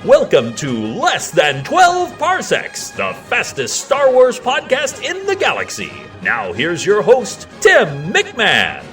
Welcome to Less Than 12 Parsecs, the fastest Star Wars podcast in the galaxy. Now here's your host, Tim McMahon.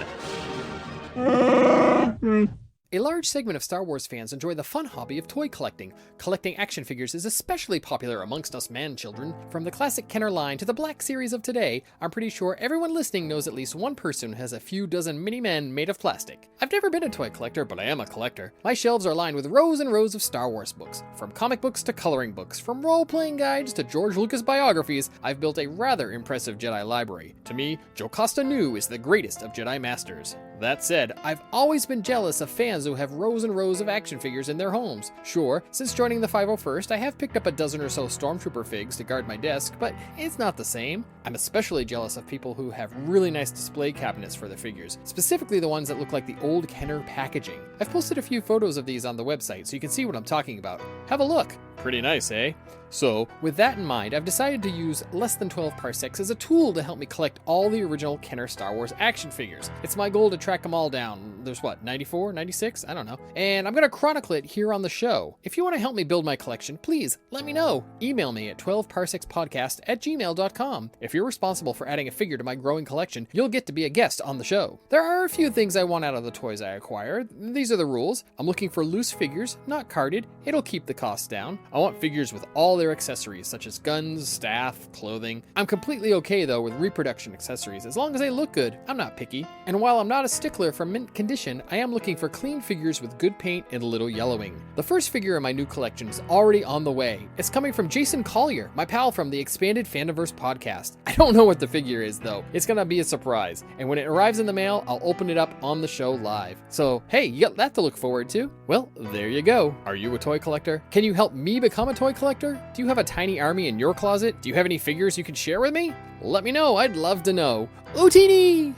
A large segment of Star Wars fans enjoy the fun hobby of toy collecting. Collecting action figures is especially popular amongst us man-children. From the classic Kenner line to the Black Series of today, I'm pretty sure everyone listening knows at least one person who has a few dozen mini-men made of plastic. I've never been a toy collector, but I am a collector. My shelves are lined with rows and rows of Star Wars books. From comic books to coloring books, from role-playing guides to George Lucas biographies, I've built a rather impressive Jedi library. To me, Jocasta Nu is the greatest of Jedi Masters. That said, I've always been jealous of fans who have rows and rows of action figures in their homes. Sure, since joining the 501st, I have picked up a dozen or so Stormtrooper figs to guard my desk, but it's not the same. I'm especially jealous of people who have really nice display cabinets for their figures, specifically the ones that look like the old Kenner packaging. I've posted a few photos of these on the website so you can see what I'm talking about. Have a look. Pretty nice, eh? So, with that in mind, I've decided to use Less Than 12 Parsecs as a tool to help me collect all the original Kenner Star Wars action figures. It's my goal to track them all down. There's 94, 96? I don't know. And I'm going to chronicle it here on the show. If you want to help me build my collection, please let me know. Email me at 12parsekspodcast@gmail.com. If you're responsible for adding a figure to my growing collection, you'll get to be a guest on the show. There are a few things I want out of the toys I acquire. These are the rules. I'm looking for loose figures, not carded. It'll keep the cost down. I want figures with all their accessories, such as guns, staff, clothing. I'm completely okay, though, with reproduction accessories, as long as they look good. I'm not picky. And while I'm not a stickler for mint condition, I am looking for clean figures with good paint and a little yellowing. The first figure in my new collection is already on the way. It's coming from Jason Collier, my pal from the Expanded Fandomverse podcast. I don't know what the figure is, though. It's gonna be a surprise. And when it arrives in the mail, I'll open it up on the show live. So, hey, you got that to look forward to. Well, there you go. Are you a toy collector? Can you help me become a toy collector? Do you have a tiny army in your closet? Do you have any figures you can share with me? Let me know. I'd love to know. Utini!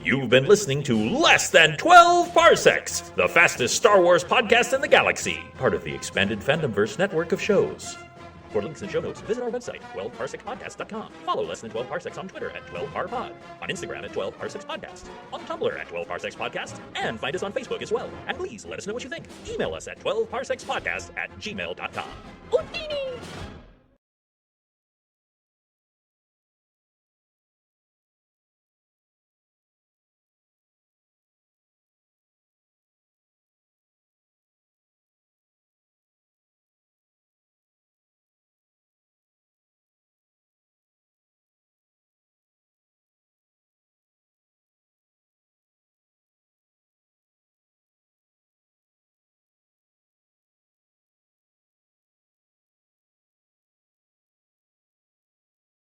You've been listening to Less Than 12 Parsecs, the fastest Star Wars podcast in the galaxy, part of the Expanded Fandomverse network of shows. For links and show notes, visit our website, 12parsecsPodcast.com. Follow Less Than 12 Parsecs on Twitter at 12parpod, on Instagram at 12parsecsPodcast, on Tumblr at 12parsecsPodcast, and find us on Facebook as well. And please let us know what you think. Email us at 12parsekspodcast@gmail.com.